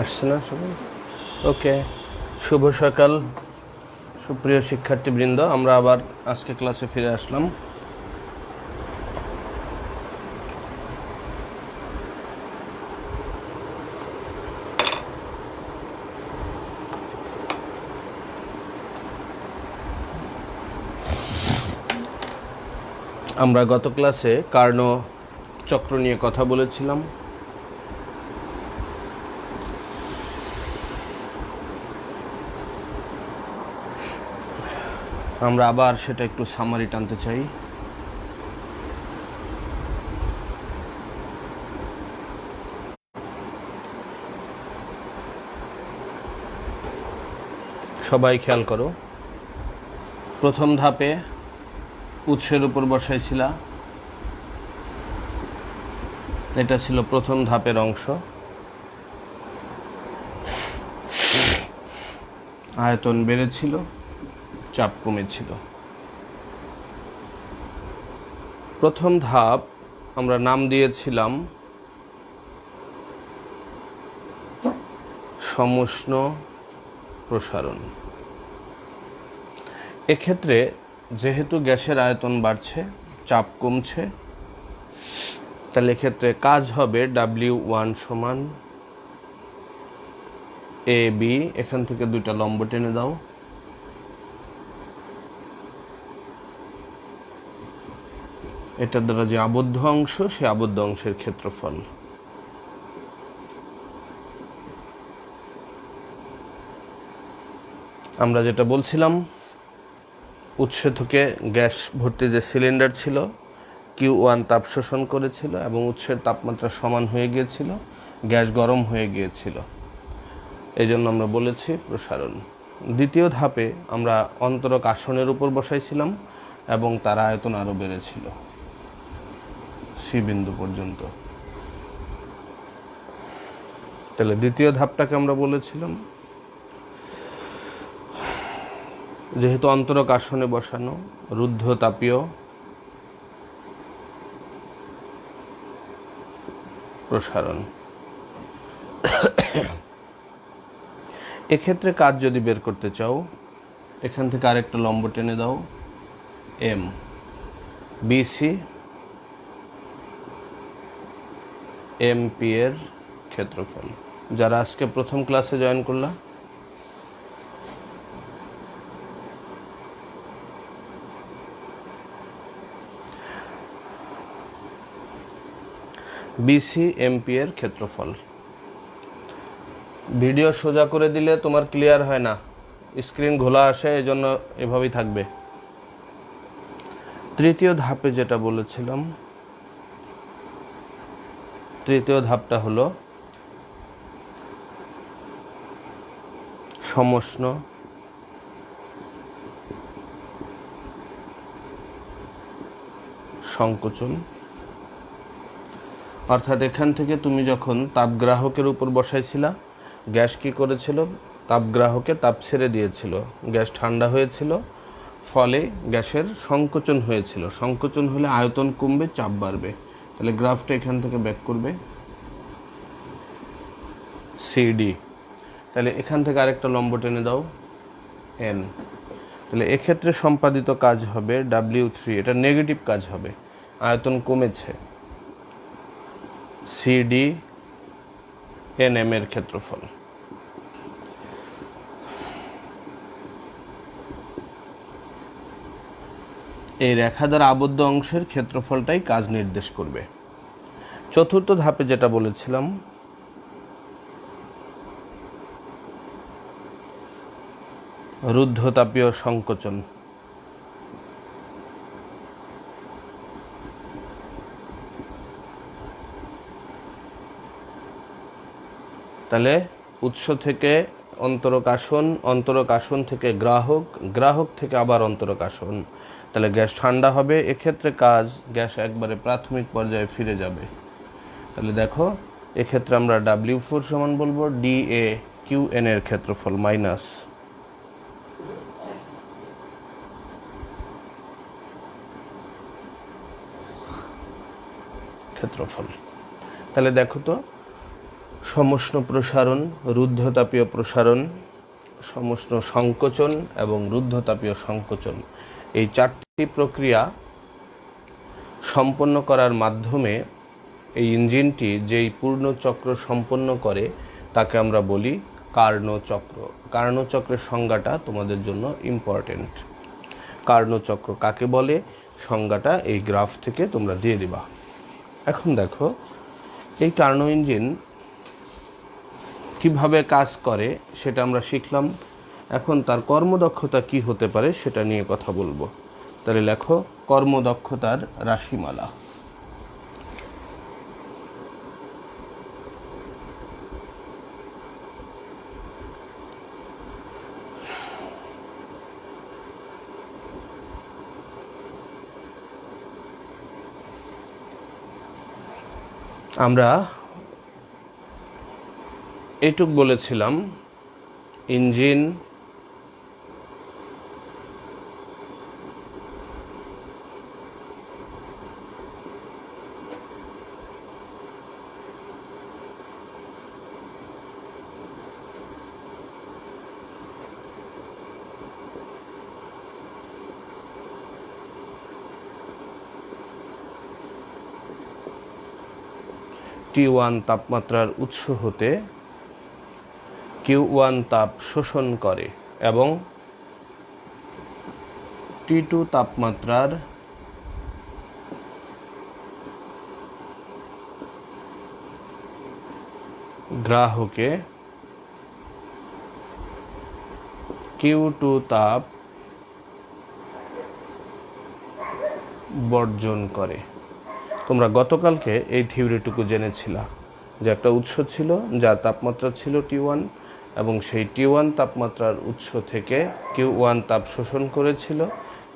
আসছে না সবাই? ওকে, শুভ সকাল সুপ্রিয় শিক্ষার্থীবৃন্দ, আমরা আবার আজকে ক্লাসে ফিরে আসলাম। আমরা গত ক্লাসে কার্নো চক্র নিয়ে কথা বলেছিলাম। আমরা আবার সেটা একটু সামারি টানতে চাই। সবাই খেয়াল করো, প্রথম ধাপে উৎসের উপর বসাইছিলা, এটা ছিল প্রথম ধাপের অংশ। আয়তন বেড়েছিল, চাপ কমেছিল। প্রথম ধাপ আমরা নাম দিয়েছিলাম সমুষ্ণ প্রসারণ। এক্ষেত্রে যেহেতু গ্যাসের আয়তন বাড়ছে, চাপ কমছে, তাহলে এক্ষেত্রে কাজ হবে W1 সমান AB। এখান থেকে দুইটা লম্ব টেনে দাও। এটার দ্বারা যে আবদ্ধ অংশ, সে আবদ্ধ অংশের ক্ষেত্রফল। আমরা যেটা বলছিলাম, উৎস থেকে গ্যাস ভর্তি যে সিলিন্ডার ছিল, Q1 তাপ শোষণ করেছিল এবং উৎসের তাপমাত্রা সমান হয়ে গিয়েছিল, গ্যাস গরম হয়ে গিয়েছিল। এই জন্য আমরা বলেছি প্রসারণ। দ্বিতীয় ধাপে আমরা অন্তরক আসনের উপর বসাইছিলাম এবং তার আয়তন আরও বেড়েছিল C বিন্দু পর্যন্ত। তাহলে দ্বিতীয় ধাপটাকে আমরা বলেছিলাম, যেহেতু অন্তরক আসনে বসানো, রুদ্ধতাপীয় প্রসারণ। এক্ষেত্রে কাজ যদি বের করতে চাও, এখান থেকে আরেকটা লম্ব টেনে দাও, M BC MP এর ক্ষেত্রফল। যারা আজকে প্রথম ক্লাসে জয়েন করলা, BC MP এর ক্ষেত্রফল। ভিডিও সোজা করে দিলে তোমার ক্লিয়ার হয় না, স্ক্রিন ঘোলা আসে, এজন্য এভাবেই থাকবে। তৃতীয় ধাপে যেটা বলেছিলাম, তৃতীয় ধাপটা হলো সমষ্ণ সংকোচন। অর্থাৎ এখান থেকে তুমি যখন তাপগ্রাহকের উপর বসাইছিলা, গ্যাস কি করেছিল, তাপগ্রাহকে তাপ ছেড়ে দিয়েছিল, গ্যাস ঠান্ডা হয়েছিল, ফলে গ্যাসের সংকোচন হয়েছিল। সংকোচন হলে আয়তন কমবে, চাপ বাড়বে। তাহলে গ্রাফটা এখান থেকে ব্যাক করবে CD। তাহলে এখান থেকে আরেকটা লম্ব টেনে দাও, N। তাহলে এক্ষেত্রে সম্পাদিত কাজ হবে W3। এটা নেগেটিভ কাজ হবে, আয়তন কমেছে, C সিডি এনএম এর ক্ষেত্রফল। এই রেখা দ্বারা আবদ্ধ অংশের ক্ষেত্রফলটাই কাজ নির্দেশ করবে। চতুর্থ ধাপে যেটা বলেছিলাম, রুদ্ধতাপীয় সংকোচন। তাহলে উৎস থেকে অন্তরকাশন, অন্তরকাশন থেকে গ্রাহক, গ্রাহক থেকে আবার অন্তরকাশন, তাহলে গ্যাস ঠান্ডা হবে। এক্ষেত্রে কাজ, গ্যাস একবারে প্রাথমিক পর্যায়ে ফিরে যাবে। তাহলে দেখো, এক্ষেত্রে আমরা W4 সমান বলবো DA QN এর ক্ষেত্রফল মাইনাস ক্ষেত্রফল। তাহলে দেখো তো, সমষ্ণ প্রসারণ, রুদ্ধতাপীয় প্রসারণ, সমষ্ণ সংকোচন এবং রুদ্ধতাপীয় সংকোচন, এই চারটি প্রক্রিয়া সম্পন্ন করার মাধ্যমে এই ইঞ্জিনটি যেই পূর্ণ চক্র সম্পন্ন করে তাকে আমরা বলি কার্নোচক্র। কার্নোচক্রের সংজ্ঞাটা তোমাদের জন্য ইম্পর্টেন্ট। কার্নোচক্র কাকে বলে, সংজ্ঞাটা এই গ্রাফ থেকে তোমরা দিয়ে দিবা। এখন দেখো, এই কার্নো ইঞ্জিন কিভাবে কাজ করে সেটা আমরা শিখলাম। এখন তার কর্মদক্ষতা কি হতে পারে সেটা নিয়ে কথা বলবো। তাহলে লেখো কর্মদক্ষতার রাশিমালা। আমরা এটুক বলেছিলাম, ইঞ্জিন T1 তাপমাত্রার উৎস হতে Q1 তাপ শোষণ করে এবং T2 তাপমাত্রার গ্রাহকে Q2 তাপ বর্জন করে। তোমরা গতকালকে এই থিওরিটুকু জেনেছিলা যে একটা উৎস ছিল যার তাপমাত্রা ছিল T1 এবং সেই T1 তাপমাত্রার উৎস থেকে Q1 তাপ শোষণ করেছিল,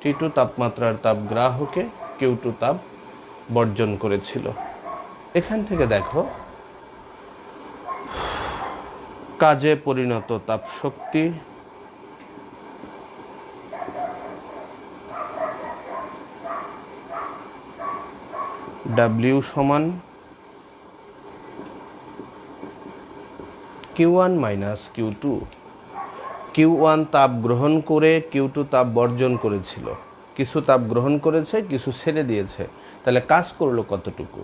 T2 তাপমাত্রার তাপ গ্রাহকে Q2 তাপ বর্জন করেছিল। এখান থেকে দেখো, কাজে পরিণত তাপ শক্তি W সমান Q1 মাইনাস Q2। Q1 তাপ গ্রহণ করে Q2 তাপ বর্জন করেছিল, কিছু তাপ গ্রহণ করেছে, কিছু ছেড়ে দিয়েছে। তাহলে কাজ করলো কতটুকু?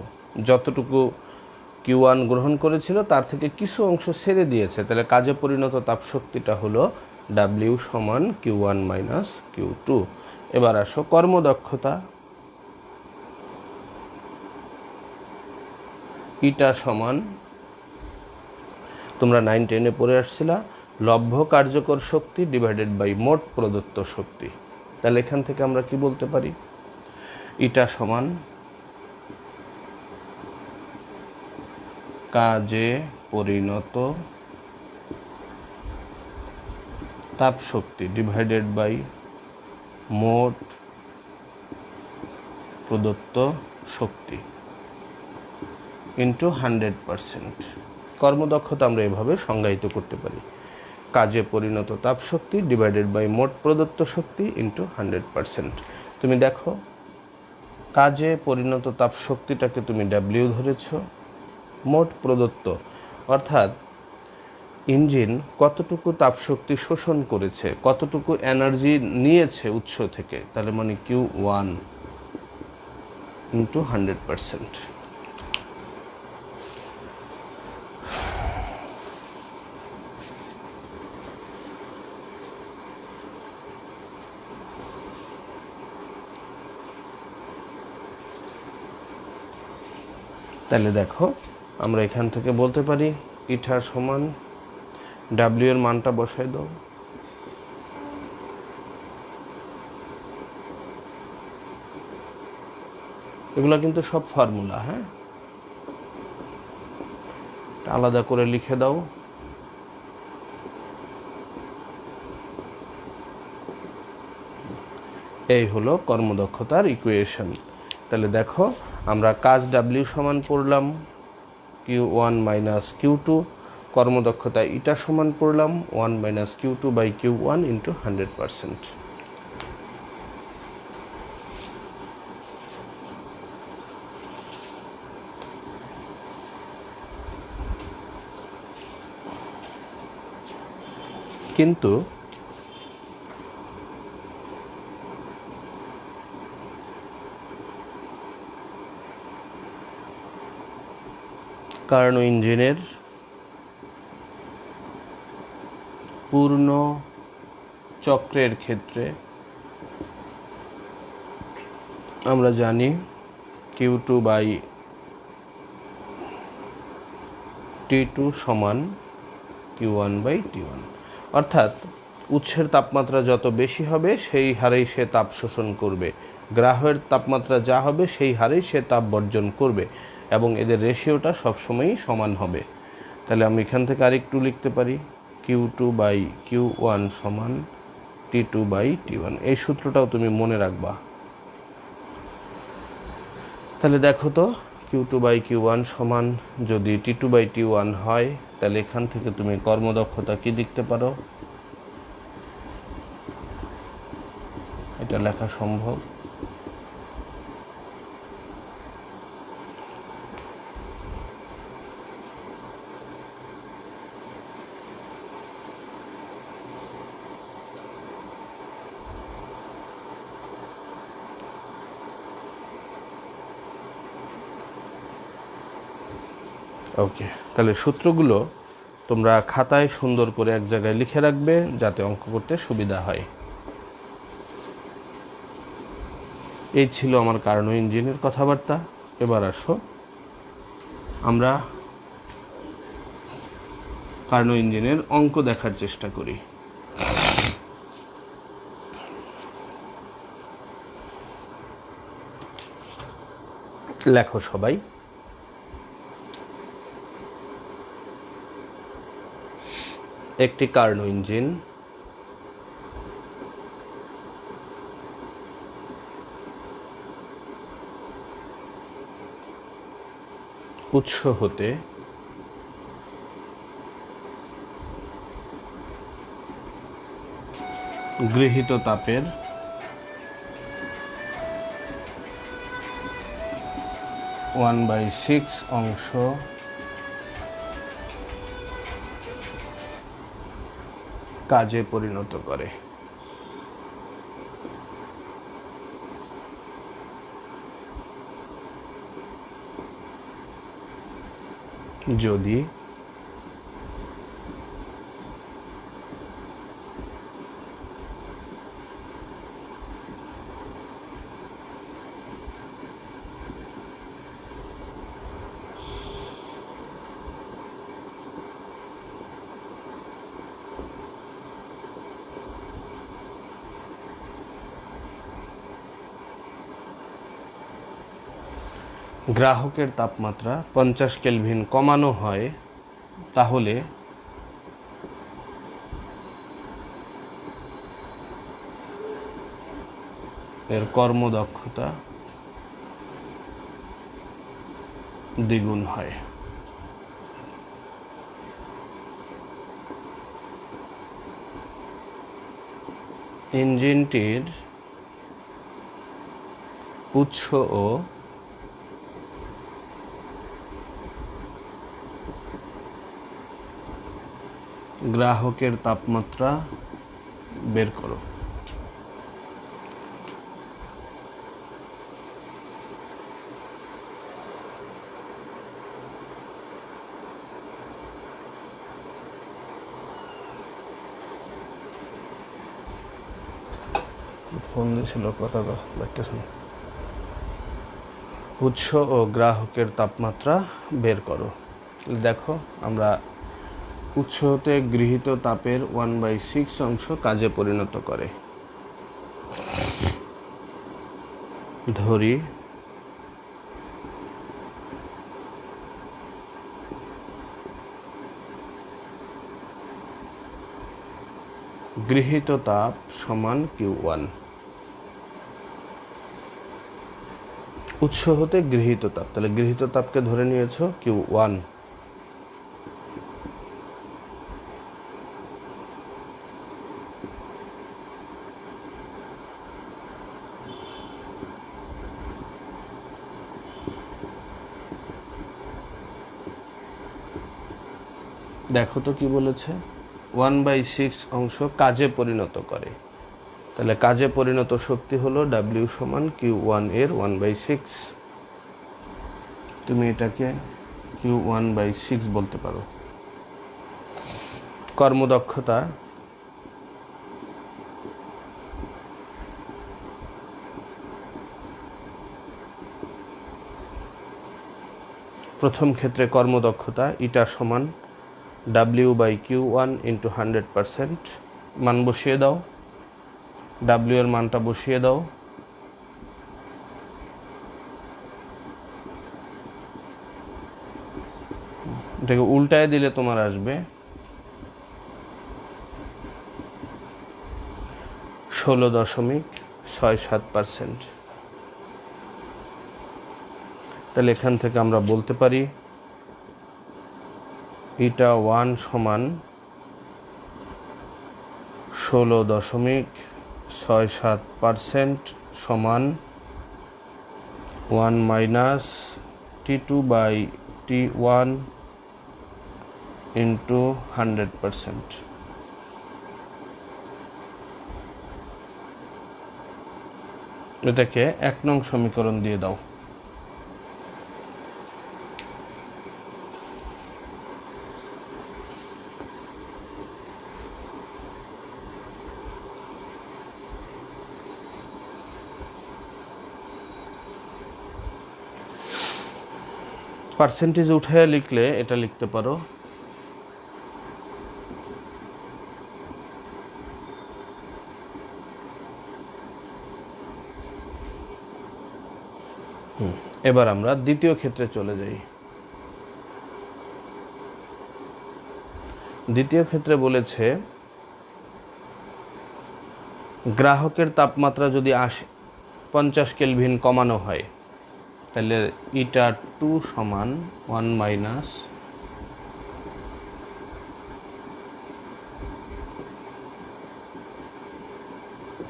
যতটুকু Q1 গ্রহণ করেছিল তার থেকে কিছু অংশ ছেড়ে দিয়েছে। তাহলে কাজে পরিণত তাপ শক্তিটা হলো W সমান Q1 মাইনাস Q2। এবার আসো কর্মদক্ষতা। ইটা সমান, তোমরা 9-10-এ পড়ে আসছিলা, লভ্য কার্যকর শক্তি ডিভাইডেড বাই মোট প্রদত্ত শক্তি। তাহলে এখান থেকে আমরা কি বলতে পারি? ইটা সমান কাজে পরিণত তাপ শক্তি ডিভাইডেড বাই মোট প্রদত্ত শক্তি ইন্টু 100%। কর্মদক্ষতা আমরা এভাবে সংজ্ঞায়িত করতে পারি, কাজে পরিণত তাপ শক্তি ডিভাইডেড বাই মোট প্রদত্ত শক্তি ইন্টু 100%। তুমি দেখো, কাজে পরিণত তাপ শক্তিটাকে তুমি W ধরেছ, মোট প্রদত্ত অর্থাৎ ইঞ্জিন কতটুকু তাপ শক্তি শোষণ করেছে, কতটুকু এনার্জি নিয়েছে উৎস থেকে, তাহলে মানে Q1 ইন্টু 100%। তাহলে দেখো আমরা এখান থেকে বলতে পারি ইটা সমান ডাব্লিউ এর মানটা বসাই দাও, এগুলো কিন্তু সব ফর্মুলা, হ্যাঁ, আলাদা করে লিখে দাও। এই হলো কর্মদক্ষতার ইকুয়েশন। তাহলে দেখো আমরা কাজ ডাব্লিউ সমান পড়লাম Q1 মাইনাস Q2, কর্মদক্ষতা ইটা সমান পড়লাম 1 minus Q2 by Q1 into 100%। কিন্তু কার্নো ইঞ্জিনের পূর্ণ চক্রের ক্ষেত্রে আমরা জানি Q2 বাই T2 সমান Q1 বাই T1, অর্থাৎ উৎসের তাপমাত্রা যত বেশি হবে সেই হারেই সে তাপ শোষণ করবে, গ্রাহকের তাপমাত্রা যা হবে সেই হারেই সে তাপ বর্জন করবে, এবং এদের রেশিওটা সবসময়ই সমান হবে। তাহলে আমি এখান থেকে আরেকটু লিখতে পারি Q2 বাই Q1 সমান T2 বাই T1। এই সূত্রটাও তুমি মনে রাখবা। তাহলে দেখো তো Q2 বাই Q1 সমান যদি T2 বাই T1 হয়, তাহলে এখান থেকে তুমি কর্মদক্ষতা কি লিখতে পারো, এটা লেখা সম্ভব। ওকে, তাহলে সূত্রগুলো তোমরা খাতায় সুন্দর করে এক জায়গায় লিখে রাখবে যাতে অঙ্ক করতে সুবিধা হয়। এই ছিল আমার কার্নো ইঞ্জিনের কথাবার্তা। এবার আসো আমরা কার্নো ইঞ্জিনের অঙ্ক দেখার চেষ্টা করি। লেখো সবাই। একটি কার্নো ইঞ্জিন উৎস হতে গৃহীত তাপের 1/6 অংশ কাজে পরিণত করে। যদি গ্রাহকের তাপমাত্রা 50 কেলভিন কমানো হয়, তাহলে এর কর্মদক্ষতা দ্বিগুণ হয়। ইঞ্জিনটির উৎস ও গ্রাহকের তাপমাত্রা বের করো। ফোন দিয়েছিল, কথা তো বাড়তে শুনে। উৎস ও গ্রাহকের তাপমাত্রা বের করো। দেখো আমরা উৎস হতে গৃহীত তাপের 1/6 অংশ কাজে পরিণত করে। ধরি গৃহীত তাপ সমান Q1। উৎস হতে গৃহীত তাপ, তাহলে গৃহীত তাপকে ধরে নিয়েছো Q1। দেখো তো কি বলেছে, 1/6 অংশ কাজে পরিণত করে, তাহলে কাজে পরিণত শক্তি হলো W সমান Q1 এর 1/6। তুমি এটাকে Q1/6 বলতে পারো। কর্মদক্ষতা প্রথম ক্ষেত্রে কর্মদক্ষতা ইটা সমান W/Q1 × 100%। মান বসিয়ে দাও, W এর মানটা বসিয়ে দাও। এটাকে উল্টায় দিলে তোমার আসবে 16.67%। তাহলে এখান থেকে আমরা বলতে পারি ইটা1 সমান 16.67% সমান 1 - T2/T1 × 100%। এটাকে 1 নং সমীকরণ দিয়ে দাও। পার্সেন্টেজ উঠে লিখলে এটা লিখতে পারো এবার আমরা দ্বিতীয় ক্ষেত্রে চলে যাই। দ্বিতীয় ক্ষেত্রে বলেছে গ্রাহকের তাপমাত্রা যদি 50 কেলভিন কমানো হয়, তাহলে ইটা2 সমান 1 -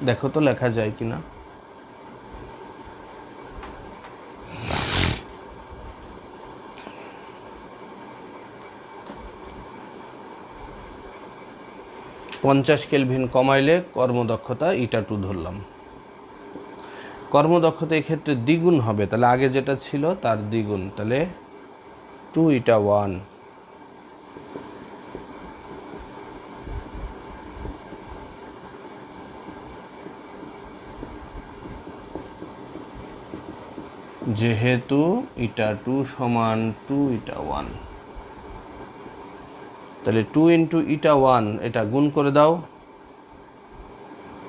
দেখো তো লেখা যায় কিনা। পঞ্চাশ কেলভিন কমাইলে কর্মদক্ষতা ইটা2 ধরলাম। কর্মদক্ষতা এক্ষেত্রে দ্বিগুণ হবে, তাহলে আগে যেটা ছিল তার দ্বিগুণ, তাহলে 2η1। যেহেতু ইটা2 সমান 2η1, তাহলে 2 × η1 এটা গুণ করে দাও,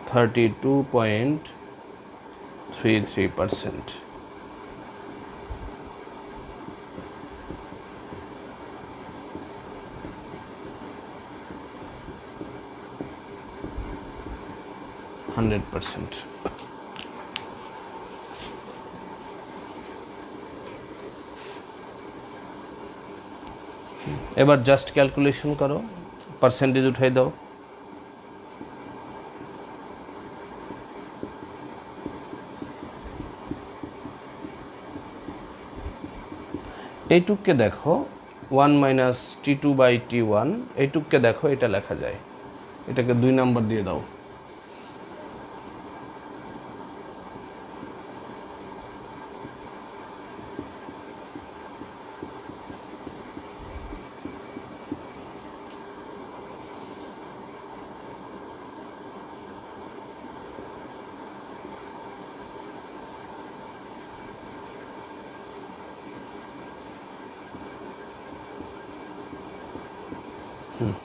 32.33%। এবার জাস্ট ক্যালকুলেশন করো, পার্সেন্টেজ উঠাই দাও। এইটুককে দেখো 1 - T2/T1, এইটুককে দেখো এটা লেখা যায়, এটাকে 2 নাম্বার দিয়ে দাও।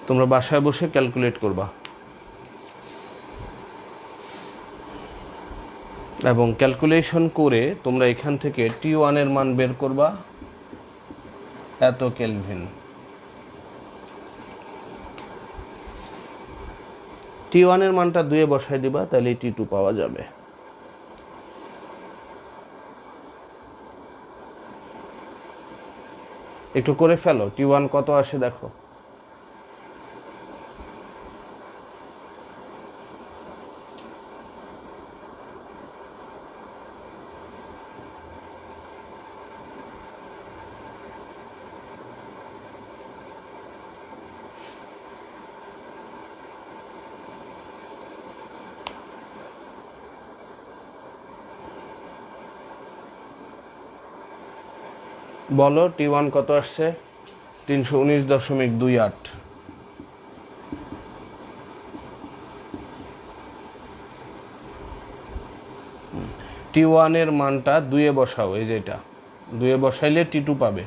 তোমরা বাসায় বসে ক্যালকুলেট করবা এবং ক্যালকুলেশন করে তোমরা এখান থেকে T1 এর মান বের করবা এত কেলভিন। T1 এর মানটা 2 বসায় দিবা, তাহলে T2 পাওয়া যাবে। একটু করে ফেলো, T1 কত আসে দেখো। বলো T1 কত আসছে? 319.28। T1 এর মানটা 2 বসাও, এই যেটা 2 বসাইলে T2 পাবে।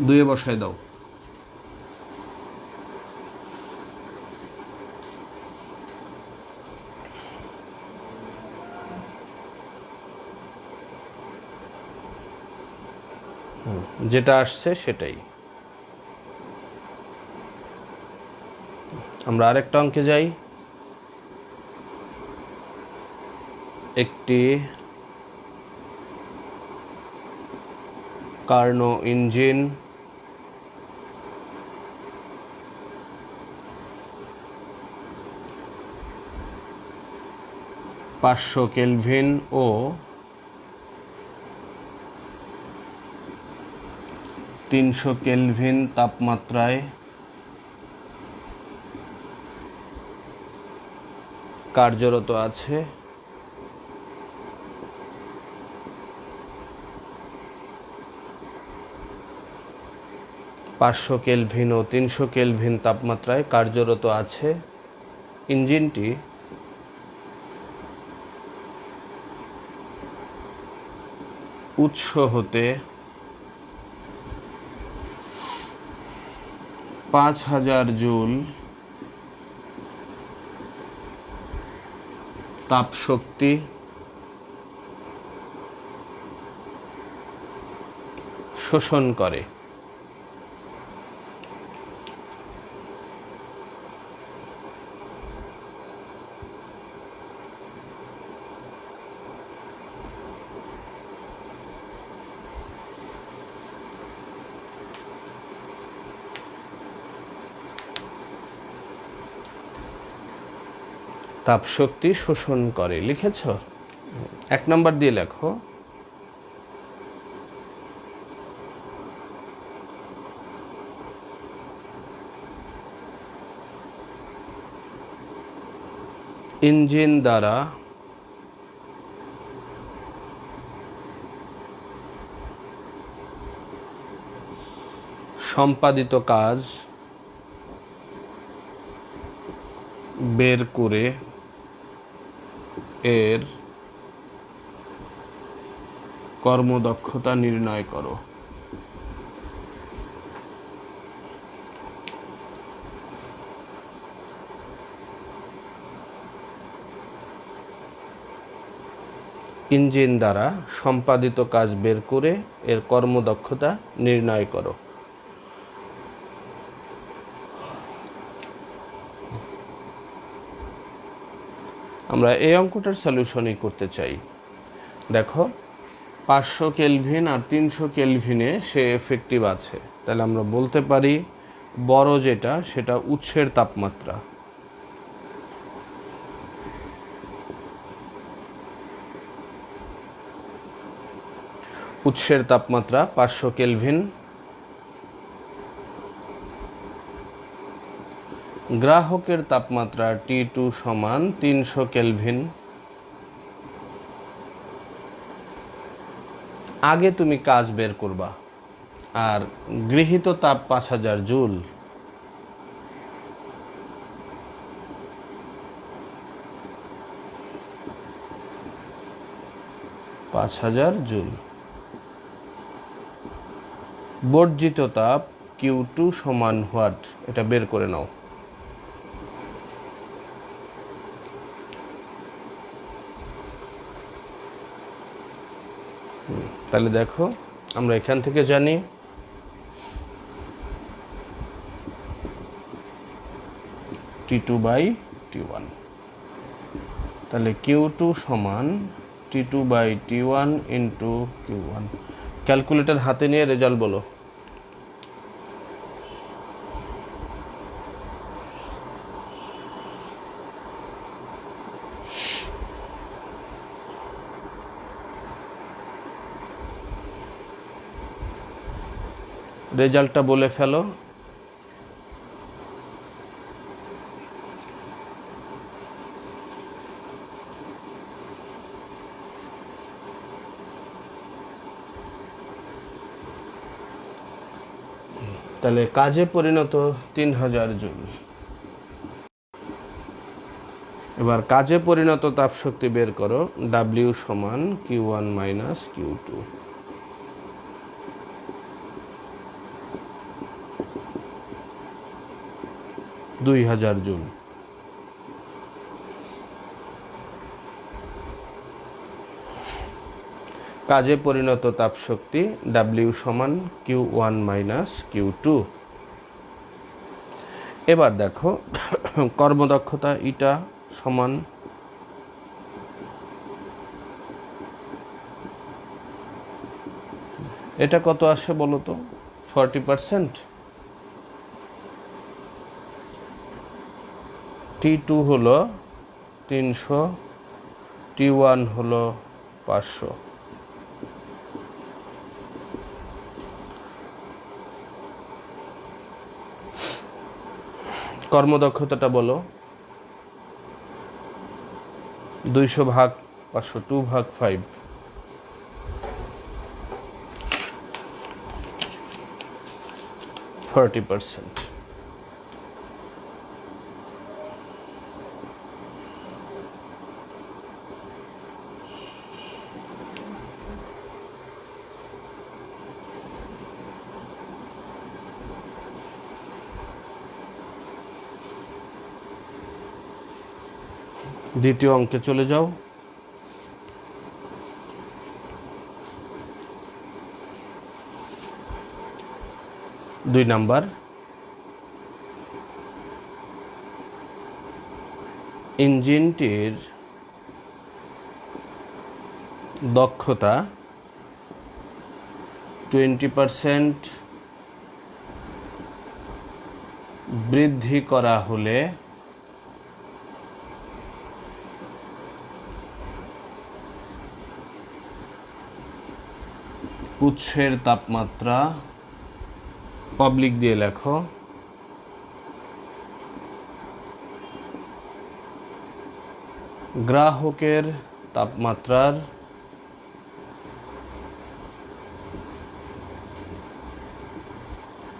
দুয়ে বসায় দাও। যেটা আসছে সেটাই। আমরা আরেকটা অঙ্কে যাই। একটি কার্নো ইঞ্জিন 500 কেলভিন ও 300 কেলভিন তাপমাত্রায় কার্যরত আছে। পাঁচশো কেলভিন ও 300 কেলভিন তাপমাত্রায় কার্যরত আছে ইঞ্জিনটি উৎস হতে 5000 জুল তাপশক্তি শোষণ করে। তাপশক্তি শোষণ করে লিখেছ? 1 নাম্বার দিয়ে লেখো। ইঞ্জিন দ্বারা সম্পাদিত কাজ বের করে এর কর্মদক্ষতা নির্ণয় করো। ইঞ্জিন দ্বারা সম্পাদিত কাজ বের করে এর কর্মদক্ষতা নির্ণয় করো। আমরা এই অঙ্কটার সলিউশনই করতে চাই। দেখো 500 কেলভিন আর 300 কেলভিনে সে এফেক্টিভ আছে, তাহলে আমরা বলতে পারি বড় যেটা সেটা উৎসের তাপমাত্রা। উৎসের তাপমাত্রা 500 কেলভিন, গ্রাহকের তাপমাত্রা T2 সমান 300 কেলভিন। আগে তুমি কাজ বের করবা, আর গৃহীত তাপ 5000 জুল। বর্জিত তাপ Q2 সমান হোয়াট, এটা বের করে নাও। তাহলে দেখো আমরা এখান থেকে জানি T2/T1, তাহলে Q2 সমান T2/T1 ইন্টু Q1। ক্যালকুলেটর হাতে নিয়ে রেজাল্ট বলো। রেজাল্টটা বলে ফেলো। তাহলে কাজে পরিণত 3000 জুল। এবার কাজে পরিণত তাপশক্তি বের করো। W সমান Q1 মাইনাস Q2। 2000 জুল। কাজে পরিণত তাপশক্তি W সমান Q1 মাইনাস Q2। এবার দেখো কর্মদক্ষতা ইটা সমান এটা কত আসে বলো তো? 40%। T2 হলো 300, T1 হলো 500। কর্মদক্ষতাটা বলো। 200 ভাগ 500, 2/5। 40%। দ্বিতীয় অঙ্কে চলে যাও। দুই নাম্বার, ইঞ্জিনটির দক্ষতা 20% বৃদ্ধি করা হলে উৎসের তাপমাত্রা, পাবলিক দিয়ে লেখো, গ্রাহকের তাপমাত্রার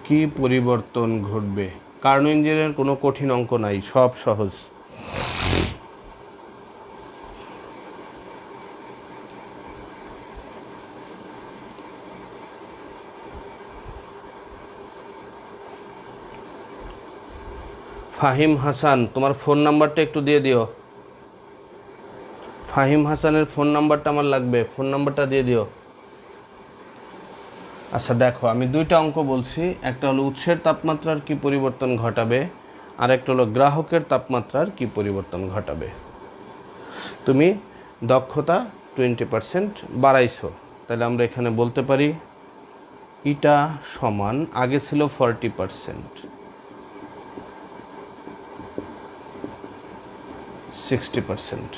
কি পরিবর্তন ঘটবে? কার্নো ইঞ্জিনের কোনো কঠিন অঙ্ক নাই, সব সহজ। ফাহিম হাসান, তোমার ফোন নাম্বারটা একটু দিয়ে দিও। ফাহিম হাসানের ফোন নাম্বারটা আমার লাগবে, ফোন নাম্বারটা দিয়ে দিও। আচ্ছা দেখো, আমি দুইটা অঙ্ক বলছি, একটা হলো উৎসের তাপমাত্রার কি পরিবর্তন ঘটাবে, আর একটা হলো গ্রাহকের তাপমাত্রার কি পরিবর্তন ঘটাবে। তুমি দক্ষতা 20% বাড়াইছো, তাহলে আমরা এখানে বলতে পারি ইটা সমান, আগে ছিল 40%, 60%।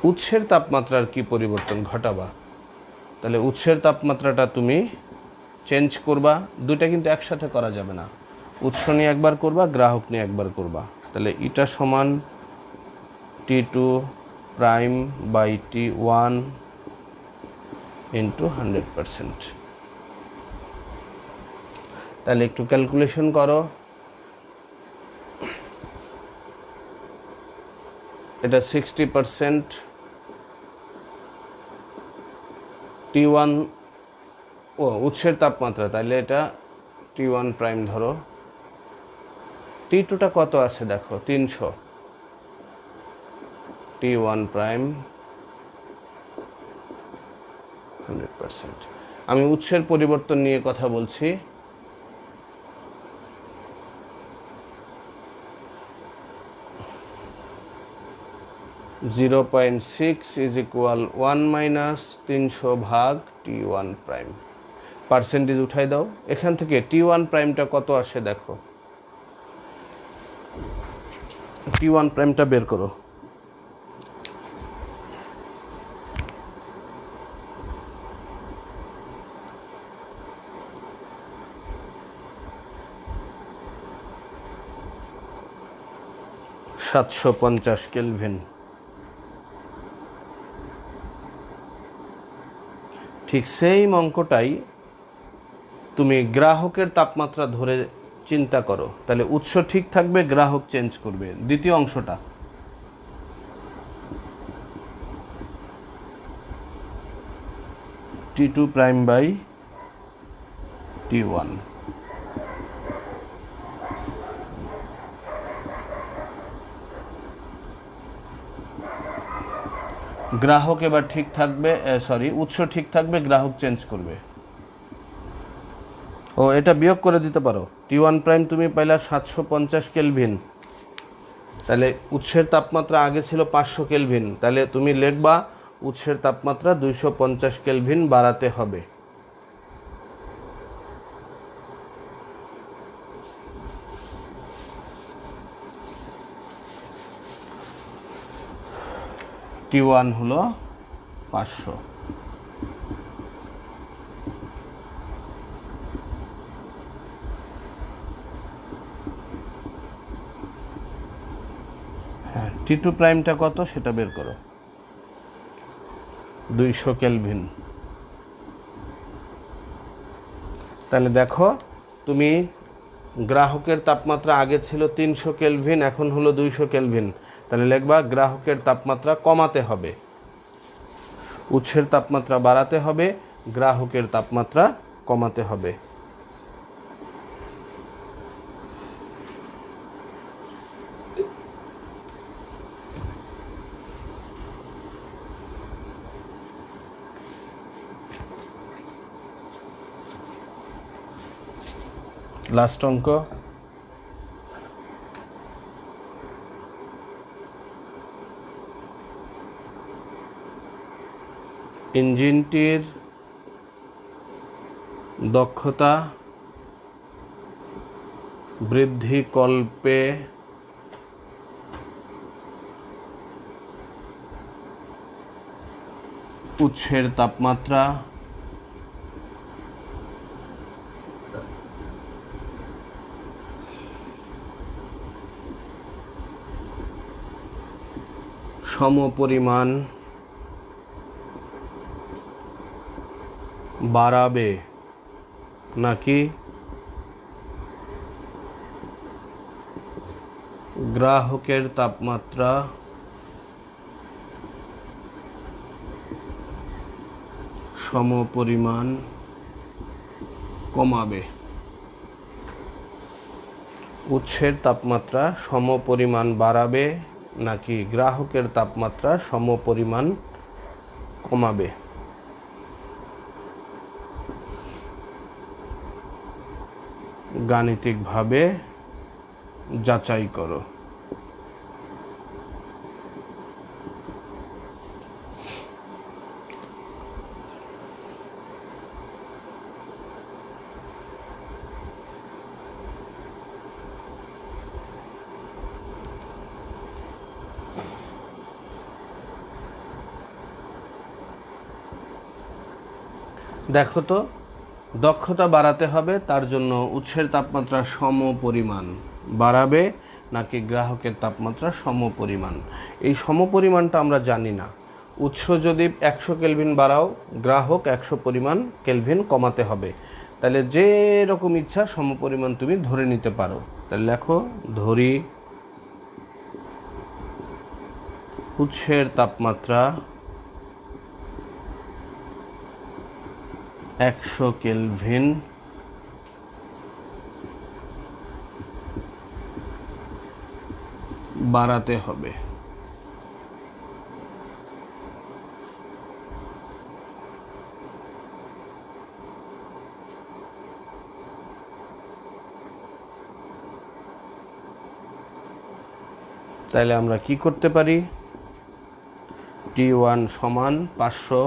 উৎসের তাপমাত্রার কি পরিবর্তন ঘটাবা, তাহলে উৎসের তাপমাত্রাটা তুমি চেঞ্জ করবা। দুইটা কিন্তু একসাথে করা যাবে না, উৎস নিয়ে একবার করবা, গ্রাহক নিয়ে একবার করবা। তাহলে ইটা সমান T2 prime by T1 into 100%। তাহলে একটু ক্যালকুলেশন করো। এটা 60% T1 উৎসের তাপমাত্রা, তাহলে এটা T1 প্রাইম ধরো। T2টা কত আছে দেখো, 300। T1 prime 100%। আমি উৎসের পরিবর্তন নিয়ে কথা বলছি। (0.6 = 1 - 300 ভাগ T1 প্রাইম। পার্সেন্টেজ উঠাই দাও। এখান থেকে T1 প্রাইমটা কত আসে দেখো, T1 প্রাইমটা বের করো। (750 কেলভিন। ঠিক সেই অঙ্কটাই তুমি গ্রাহকের তাপমাত্রা ধরে চিন্তা করো, তাহলে উৎস ঠিক থাকবে, গ্রাহক চেঞ্জ করবে। দ্বিতীয় অংশটা T2 প্রাইম বাই T1। গ্রাহক এবার ঠিক থাকবে, উৎস ঠিক থাকবে, গ্রাহক চেঞ্জ করবে। এটা বিয়োগ করে দিতে পারো। T1 প্রাইম তুমি পাইলা 750 কেলভিন, তাহলে উৎসের তাপমাত্রা আগে ছিল 500 কেলভিন, তাহলে তুমি লিখবা উৎসের তাপমাত্রা 250 কেলভিন বাড়াতে হবে। T1 হলো 500। হ্যাঁ, T2 প্রাইমটা কত সেটা বের করো। 200 কেলভিন। তাহলে দেখো, তুমি গ্রাহকের তাপমাত্রা আগে ছিল 300 কেলভিন, এখন হলো 200 কেলভিন, তাহলে লিখবা গ্রাহকের তাপমাত্রা কমাতে হবে, উৎসের তাপমাত্রা বাড়াতে হবে, গ্রাহকের তাপমাত্রা কমাতে হবে। লাস্ট অঙ্ক, ইঞ্জিনটির দক্ষতা বৃদ্ধিকল্পে উৎসের তাপমাত্রা সমপরিমাণ বাড়াবে নাকি গ্রাহকের তাপমাত্রা সমপরিমাণ কমাবে? উৎসের তাপমাত্রা সমপরিমাণ বাড়াবে নাকি গ্রাহকের তাপমাত্রা সমপরিমাণ কমাবে? গাণিতিকভাবে যাচাই করো। দেখো তো, দক্ষতা বাড়াতে হবে, তার জন্য উৎসের তাপমাত্রা সমপরিমাণ বাড়াবে নাকি গ্রাহকের তাপমাত্রা সমপরিমাণ? এই সমপরিমাণটা আমরা জানি না। উৎস যদি 100 কেলভিন বাড়াও, গ্রাহক 100 পরিমাণ কেলভিন কমাতে হবে। তাহলে যে রকম ইচ্ছা সমপরিমাণ তুমি ধরে নিতে পারো। তাহলে লেখো, ধরি উৎসের তাপমাত্রা 100 কেলভিন বাড়াতে হবে। তাহলে আমরা কি করতে পারি? T1 সমান 500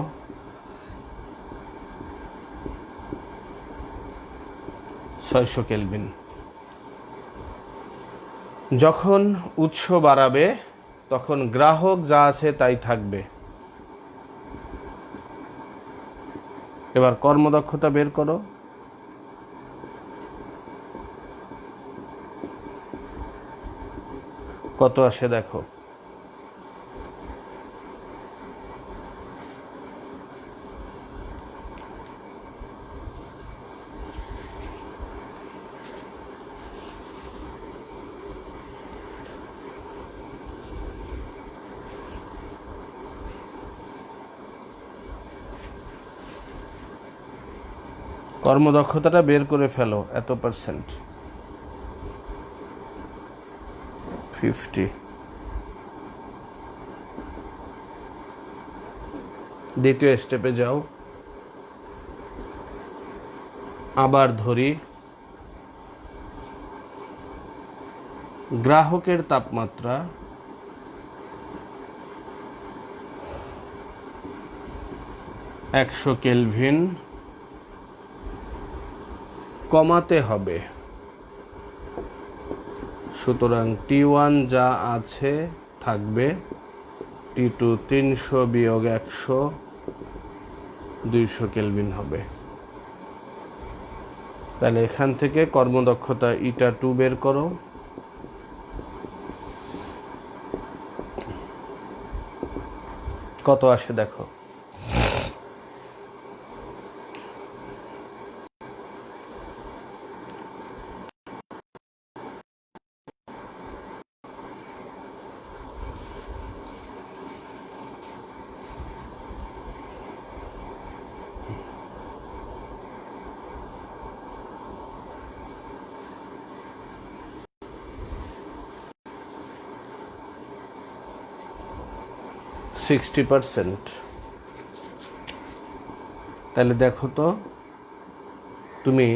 600 কেলভিন। যখন উৎস বাড়াবে তখন গ্রাহক যা আছে তাই থাকবে। এবার কর্মদক্ষতা বের করো। কত আসে দেখো। কর্মদক্ষতাটা বের করে ফেলো, এত পার্সেন্ট। 50। দ্বিতীয় স্টেপে যাও। আবার ধরি গ্রাহকের তাপমাত্রা 100 কেলভিন কমাতে হবে। সুতরাং T1 যা আছে থাকবে, T2 300 বিয়োগ 100 200 কেলভিন হবে। তাহলে এখান থেকে কর্মদক্ষতা η2 বের করো। কত আসে দেখো। 60%। তাহলে দেখো তো, তুমি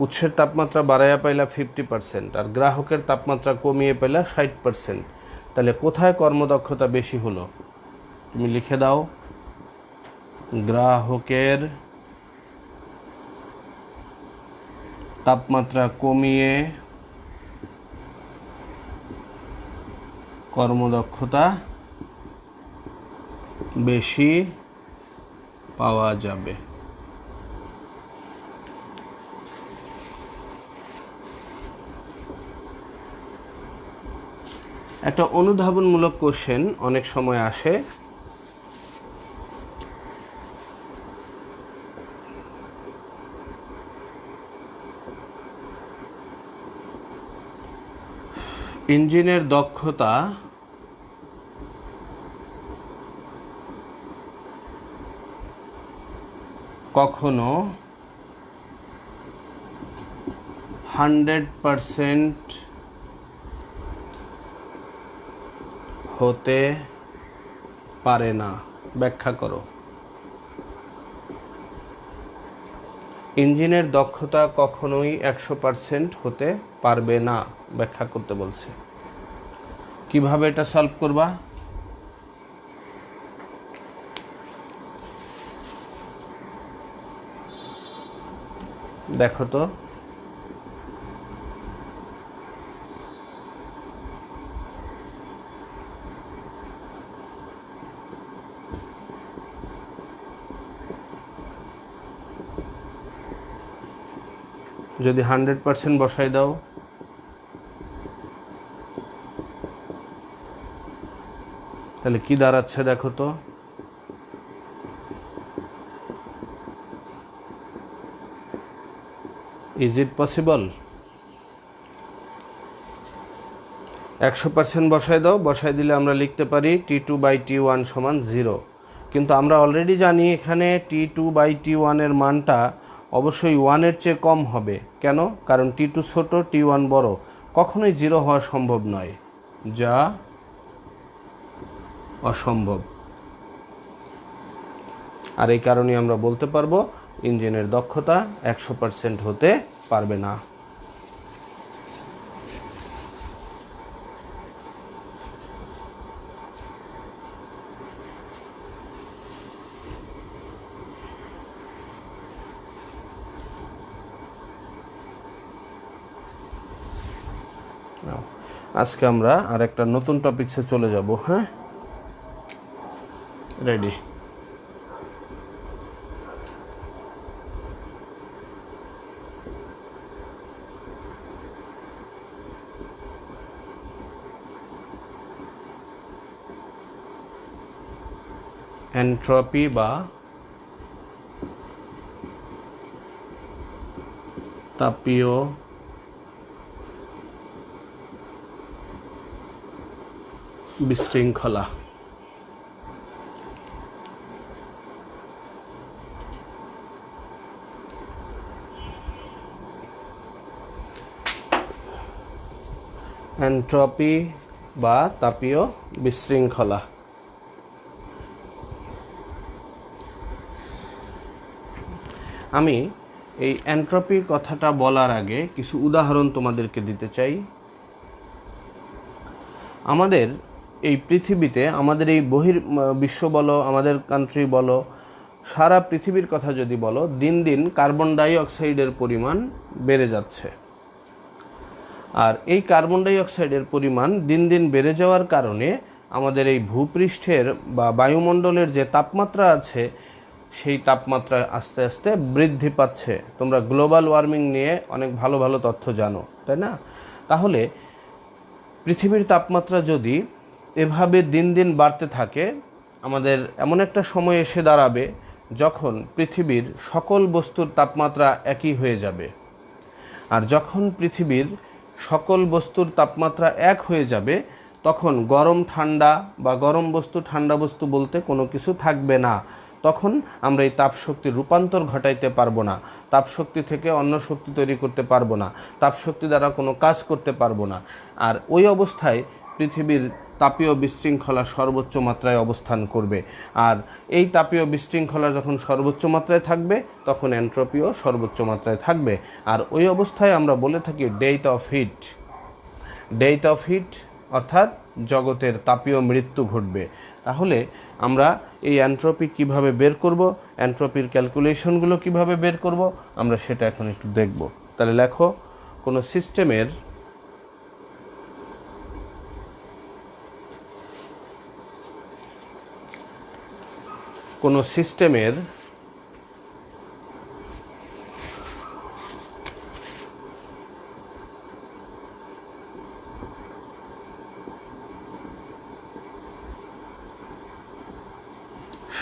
উৎসের তাপমাত্রা বাড়াইয়া পাইলা 50% আর গ্রাহকের তাপমাত্রা কমিয়ে পাইলা 60%। তাহলে কোথায় কর্মদক্ষতা বেশি হলো? তুমি লিখে দাও, গ্রাহকের তাপমাত্রা কমিয়ে কর্মদক্ষতা বেশি পাওয়া যাবে। একটা অনুধাবনমূলক কোশ্চেন অনেক সময় আসে। ইঞ্জিনের দক্ষতা কখনো 100% হতে পারে না, ব্যাখ্যা করো। ইঞ্জিনের দক্ষতা কখনোই 100% হতে পারবে না, ব্যাখ্যা করতে বলছে। কিভাবে এটা সলভ করবা? দেখো তো, যদি 100% বসাই দাও, তাহলে কি দাঁড়াচ্ছে দেখো তো, ইজ ইট পসিবল? 100% বসায় দাও, বসায় দিলে আমরা লিখতে পারি T2/T1 সমান 0। কিন্তু আমরা অলরেডি জানি এখানে T2/T1 এর মানটা অবশ্যই 1-এর চেয়ে কম হবে। কেন? কারণ T2 ছোট, T1 বড়, কখনোই 0 হওয়া সম্ভব নয়, যা অসম্ভব। আর এই কারণেই আমরা বলতে পারবো ইঞ্জিনের দক্ষতা 100% হতে পারবে না। আজকে আমরা আর একটা নতুন টপিকসে চলে যাব। হ্যাঁ, রেডি? এনট্রপি বা তাপীয় বিশৃঙ্খলা। এনট্রপি বা তাপীয় বিশৃঙ্খলা। আমি এই এনট্রপির কথাটা বলার আগে কিছু উদাহরণ তোমাদেরকে দিতে চাই। আমাদের এই পৃথিবীতে, আমাদের এই বিশ্ব বলো, আমাদের কান্ট্রি বলো, সারা পৃথিবীর কথা যদি বলো, দিন দিন কার্বন ডাই অক্সাইডের পরিমাণ বেড়ে যাচ্ছে। আর এই কার্বন ডাই অক্সাইডের পরিমাণ দিন দিন বেড়ে যাওয়ার কারণে আমাদের এই ভূপৃষ্ঠের বা বায়ুমণ্ডলের যে তাপমাত্রা আছে, সেই তাপমাত্রা আস্তে আস্তে বৃদ্ধি পাচ্ছে। তোমরা গ্লোবাল ওয়ার্মিং নিয়ে অনেক ভালো ভালো তথ্য জানো, তাই না? তাহলে পৃথিবীর তাপমাত্রা যদি এভাবে দিন দিন বাড়তে থাকে, আমাদের এমন একটা সময় এসে দাঁড়াবে যখন পৃথিবীর সকল বস্তুর তাপমাত্রা একই হয়ে যাবে। আর যখন পৃথিবীর সকল বস্তুর তাপমাত্রা এক হয়ে যাবে, তখন গরম ঠান্ডা বা গরম বস্তু ঠান্ডা বস্তু বলতে কোনো কিছু থাকবে না। তখন আমরা এই তাপশক্তির রূপান্তর ঘটাইতে পারবো না, তাপশক্তি থেকে অন্য শক্তি তৈরি করতে পারবো না, তাপশক্তি দ্বারা কোনো কাজ করতে পারবো না। আর ওই অবস্থায় পৃথিবীর তাপীয় বিশৃঙ্খলা সর্বোচ্চ মাত্রায় অবস্থান করবে। আর এই তাপীয় বিশৃঙ্খলা যখন সর্বোচ্চ মাত্রায় থাকবে, তখন এনট্রপিও সর্বোচ্চ মাত্রায় থাকবে। আর ওই অবস্থায় আমরা বলে থাকি death of heat. Death of heat অর্থাৎ জগতের তাপীয় মৃত্যু ঘটবে। তাহলে আমরা এই এনট্রপি কিভাবে বের করব, এনট্রপির ক্যালকুলেশনগুলো কিভাবে বের করব, আমরা সেটা এখন একটু দেখব। তাহলে লেখো, কোনো সিস্টেমের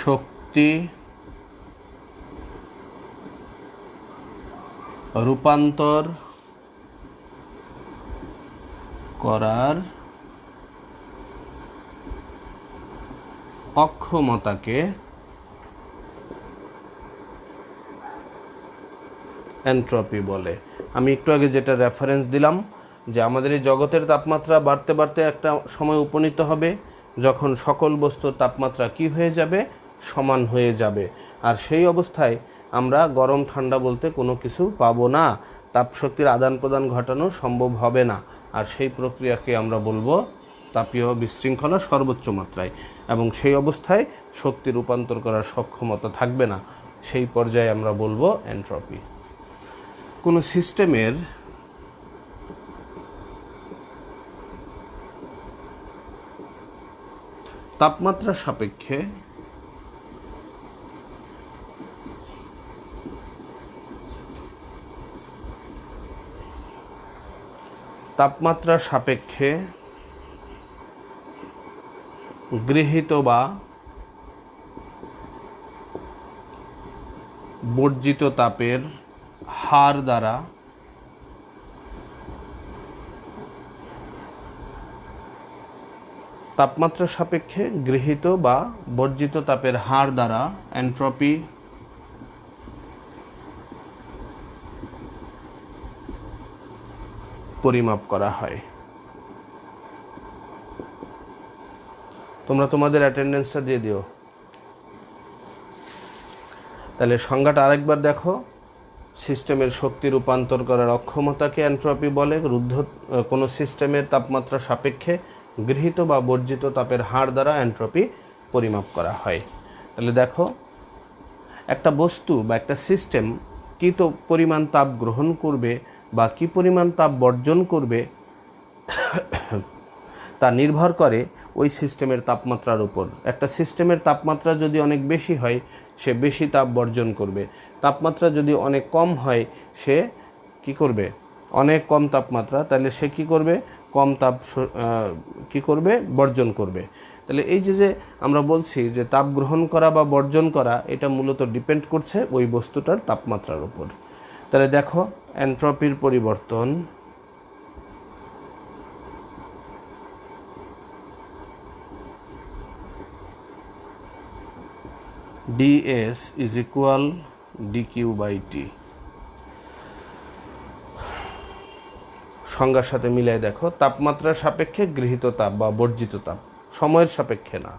শক্তি রূপান্তর করার অক্ষমতাকে এনট্রপি বলে। আমি একটু আগে যেটা রেফারেন্স দিলাম, যে আমাদের এই জগতের তাপমাত্রা বাড়তে বাড়তে একটা সময় উপনীত হবে যখন সকল বস্তুর তাপমাত্রা কি হয়ে যাবে, সমান হয়ে যাবে। আর সেই অবস্থায় আমরা গরম ঠান্ডা বলতে কোনো কিছু পাবো না, তাপশক্তির আদান প্রদান ঘটানো সম্ভব হবে না। আর সেই প্রক্রিয়াকে আমরা বলবো তাপীয় বিশৃঙ্খলা সর্বোচ্চ মাত্রায়, এবং সেই অবস্থায় শক্তি রূপান্তর করার সক্ষমতা থাকবে না। সেই পর্যায়ে আমরা বলবো এনট্রপি। কোনো সিস্টেমের তাপমাত্রা সাপেক্ষে গৃহীত বা বর্জিত তাপের হার দ্বারা তাপমাত্রা সাপেক্ষে গৃহীত বা বর্জিত তাপের হার দ্বারা এনট্রপি পরিমাপ করা হয়। তোমরা তোমাদের অ্যাটেন্ডেন্সটা দিয়ে দিও। তাহলে সংজ্ঞাটা আরেকবার দেখো। সিস্টেমের শক্তি রূপান্তর করার অক্ষমতাকে এনট্রপি বলে। কোনো সিস্টেমের তাপমাত্রা সাপেক্ষে গৃহীত বা বর্জিত তাপের হার দ্বারা এনট্রপি পরিমাপ করা হয়। তাহলে দেখো, একটা বস্তু বা একটা সিস্টেম কী তো পরিমাণ তাপ গ্রহণ করবে বা কী পরিমাণ তাপ বর্জন করবে তা নির্ভর করে ওই সিস্টেমের তাপমাত্রার উপর। একটা সিস্টেমের তাপমাত্রা যদি অনেক বেশি হয়, সে বেশি তাপ বর্জন করবে। তাপমাত্রা যদি অনেক কম হয়, সে কি করবে? অনেক কম তাপমাত্রা, তাহলে সে কি করবে? কম তাপ কি করবে? বর্জন করবে। তাহলে এই যে আমরা বলছি যে তাপ গ্রহণ করা বা বর্জন করা, এটা মূলত ডিপেন্ড করছে ওই বস্তুটার তাপমাত্রার উপর। তাহলে দেখো, এনট্রপির পরিবর্তন ds is equal dq by t। সংজ্ঞার সাথে মিলাই দেখো, তাপমাত্রার সাপেক্ষে গৃহীত তাপ বা বর্জিত তাপ, সময়ের সাপেক্ষে না।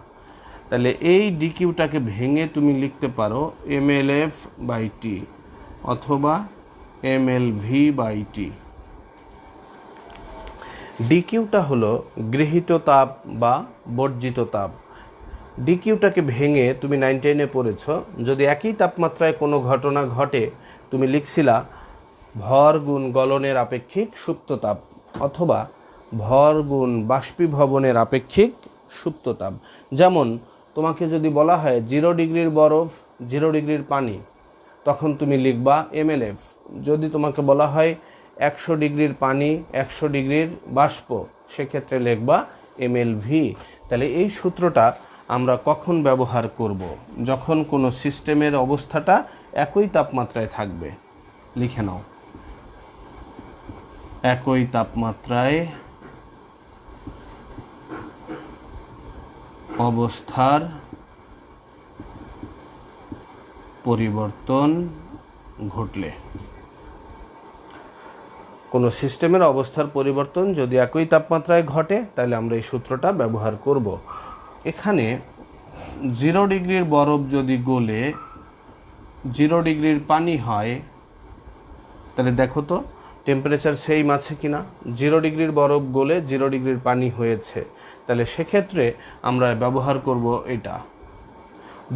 তাহলে এই ডিকিউটাকে ভেঙে তুমি লিখতে পারো mlf বাই টি অথবা mlv বাই টি। ডিকিউটা হলো গৃহীত তাপ বা বর্জিত তাপ। ডিকিউটাকে ভেঙে তুমি 9-10-এ পড়েছ, যদি একই তাপমাত্রায় কোনো ঘটনা ঘটে, তুমি লিখছিলা ভর গুণ গলনের আপেক্ষিক সুপ্ত তাপ অথবা ভর গুণ বাষ্পীভবনের আপেক্ষিক সুপ্ত তাপ। যেমন তোমাকে যদি বলা হয় 0 ডিগ্রির বরফ 0 ডিগ্রির পানি, তখন তুমি লিখবা mlf। যদি তোমাকে বলা হয় 100 ডিগ্রির পানি 100 ডিগ্রির বাষ্প, সেক্ষেত্রে লিখবা mlv। তাহলে এই সূত্রটা আমরা কখন ব্যবহার করব? যখন কোনো সিস্টেমের অবস্থাটা একই তাপমাত্রায় থাকবে। লিখে নাও, একই তাপমাত্রায় অবস্থার পরিবর্তন ঘটলে। কোনো সিস্টেমের অবস্থার পরিবর্তন যদি একই তাপমাত্রায় ঘটে, তাহলে আমরা এই সূত্রটা ব্যবহার করব। এখানে 0 ডিগ্রির বরফ যদি গলে 0 ডিগ্রির পানি হয়, তাহলে দেখো তো টেম্পারেচার সেম আছে কিনা। 0 ডিগ্রির বরফ গলে 0 ডিগ্রির পানি হয়েছে, তাহলে সেক্ষেত্রে আমরা ব্যবহার করব এটা।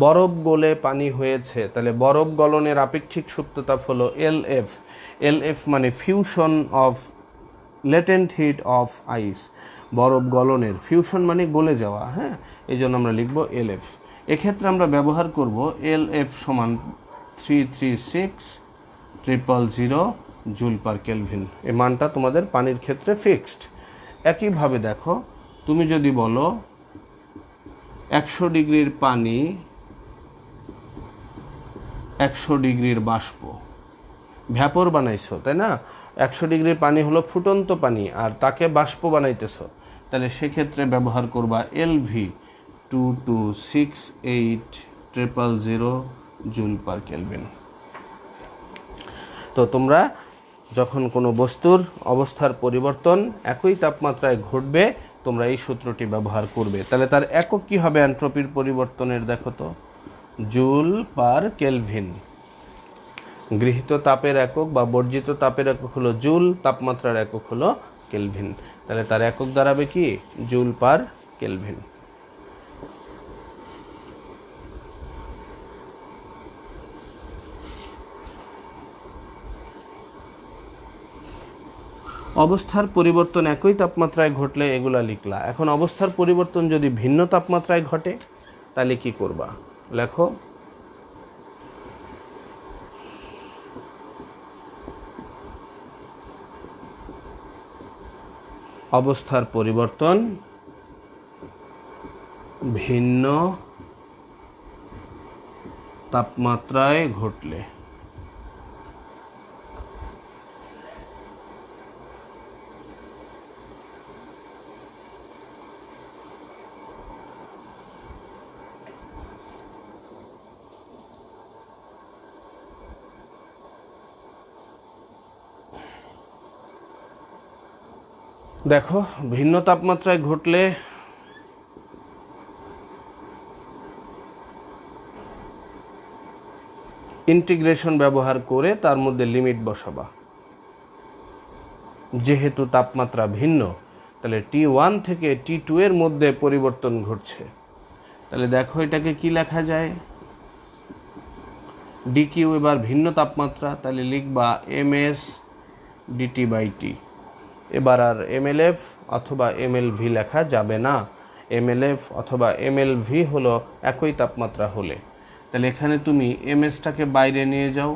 বরফ গলে পানি হয়েছে, তাহলে বরফ গলনের আপেক্ষিক সুপ্ততাপ হলো LF। LF মানে fusion of latent heat of ice. বরফ গলনের, ফিউশন মানে গলে যাওয়া, হ্যাঁ, এই জন্য আমরা লিখব LF। এক্ষেত্রে আমরা ব্যবহার করব LF সমান 336,000 জুল পার কেলভিন। এই মানটা তোমাদের পানির ক্ষেত্রে ফিক্সড। একইভাবে দেখো, তুমি যদি বলো 100 ডিগ্রির পানি 100 ডিগ্রির বাষ্প, ভ্যাপর বানাইছো, তাই না? 100 ডিগ্রির পানি হলো ফুটন্ত পানি, আর তাকে বাষ্প বানাইতেছো, তাহলে সেক্ষেত্রে ব্যবহার করবা LV 226,000 জুল পার কেলভিন। তো তোমরা যখন কোনো বস্তুর অবস্থার পরিবর্তন একই তাপমাত্রায় ঘটবে, তোমরা এই সূত্রটি ব্যবহার করবে। তাহলে তার একক কী হবে এনট্রপির পরিবর্তনের? দেখো তো, জুল পার কেলভিন। গৃহীত তাপের একক বা বর্জিত তাপের একক হলো জুল, তাপমাত্রার একক হলো কেলভিন। তাহলে তার একক দাঁড়াবে কি? Joule per kelvin. অবস্থার পরিবর্তন একই তাপমাত্রায় ঘটলে এগুলা লিখলা। এখন অবস্থার পরিবর্তন যদি ভিন্ন তাপমাত্রায় ঘটে, তাহলে কি করবা? লেখো, অবস্থার পরিবর্তন ভিন্ন তাপমাত্রায় ঘটলে। দেখো, ভিন্ন তাপমাত্রায় ঘটলে ইন্টিগ্রেশন ব্যবহার করে তার মধ্যে লিমিট বসাবা। যেহেতু তাপমাত্রা ভিন্ন, তাহলে T1 থেকে T2 এর মধ্যে পরিবর্তন ঘটছে। তাহলে দেখো এটাকে কি লেখা যায়, dq এবার ভিন্ন তাপমাত্রা, তাহলে লিখবা ms dt/t। এবার আর mlf অথবা mlv লেখা যাবে না। mlf অথবা mlv হলো একই তাপমাত্রা হলে। তাহলে এখানে তুমি ms-টাকে বাইরে নিয়ে যাও,